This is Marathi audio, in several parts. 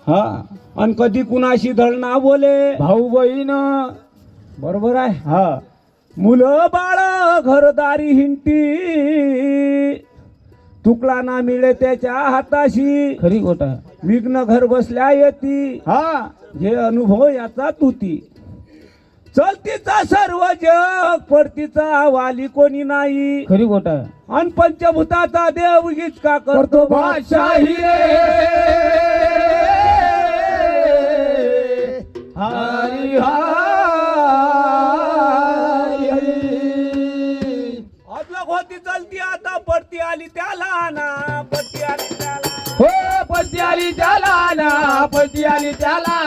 हा आणि कधी कुणाशी धड ना बोले. भाऊ बहीण बरोबर आहे. हा मुलं बाळ घरदारी हिंटी, तुकला ना मिळे त्याच्या हाताशी, खरी गोट आहे. विघ्न घर बसल्या येती, हा हे अनुभव याचा तुती. चलतीचा सर्व जग, पडतीचा वाली कोणी नाही, खरी गोट आहे. आणि पंचभूताचा देव इतका करतो बादशाही रे. हरी हरी अदलग होती चलती आता पडती आली त्याला ना, पडती आली त्याला. हो पती आली त्याला ना, पती आली त्याला.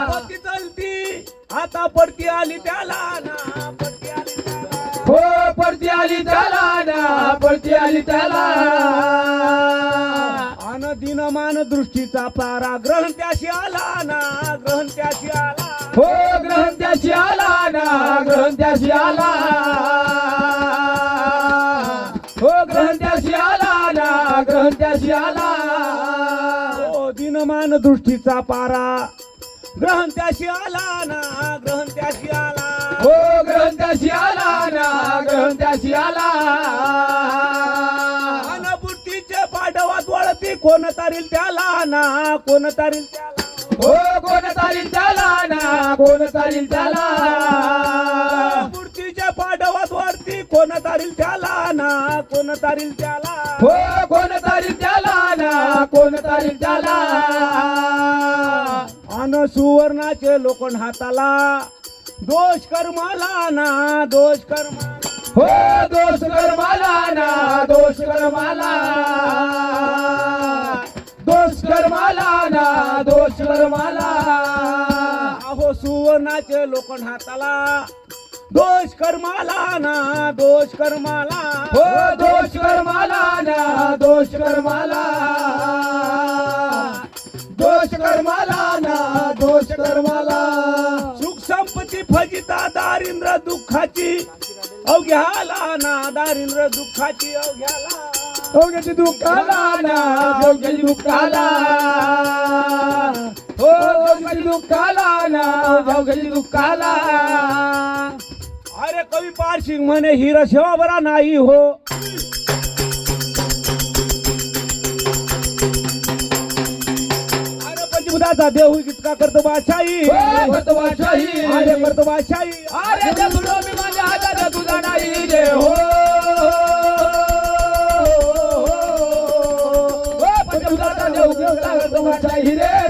होती चलती आता पडती आली त्याला ना, पडती आली त्याला. हो पडती आली त्याला ना, पडती आली त्याला. अन दिनमान दृष्टीचा पारा ग्रहण त्याशी आला ना, ग्रहण त्याशी आला. हो ग्रहण त्याशी आला ना, ग्रहण त्याशी आला. हो ग्रहण त्याशी आला ना, ग्रहण त्याशी आला. हो दिनमान दृष्टीचा पारा ग्रहण त्याशी आला ना, ग्रहण त्याशी आला. हो ग्रहण त्याशी आला ना, ग्रहण त्याशी आला. अन बुद्धीचे पाठवात वळती कोण तारील त्याला ना, कोण तारील त्याला. हो कोण चालील त्याला ना, कोण चालील त्याला. मूर्तीच्या पाठवात वरती कोण तारील त्याला ना, कोण तारील त्याला. हो कोण चालील त्याला ना, कोण चालील त्याला. अन सुवर्णाचे लोखंड हाताला, दोष कर्माला ना, दोष कर्माला. हो दोष कर्माला ना, दोष कर्माला. दोष कर्माला ना, दोष कर्माला. अहो सुवर्णाचे लोखंड हाताला, दोष कर्माला ना, दोष कर्माला. हो दोष कर्माला ना, दोष कर्माला. दोष कर्माला ना, दोष कर्माला. सुख संपत्ती फजिता दारिंद्र दुःखाची अवघ्याला ना, दारिंद्र दुःखाची अवघ्याला. योग्याची दुःखाला ना, योग्याची दुःखाला. हो योग्याची दुःखाला ना, योग्याची दुःखाला. अरे कवी पारसिंग म्हणे हिर सेवा बरा नाही हो. अरे पंचभूताचा देव इतका करतो बादशाही, हो करतो बादशाही. अरे करतो बादशाही. अरे जगलो मी माझ्या हातात तुझा नाही रे हो. हो पंचभूताचा देव इतका करतो बादशाही रे.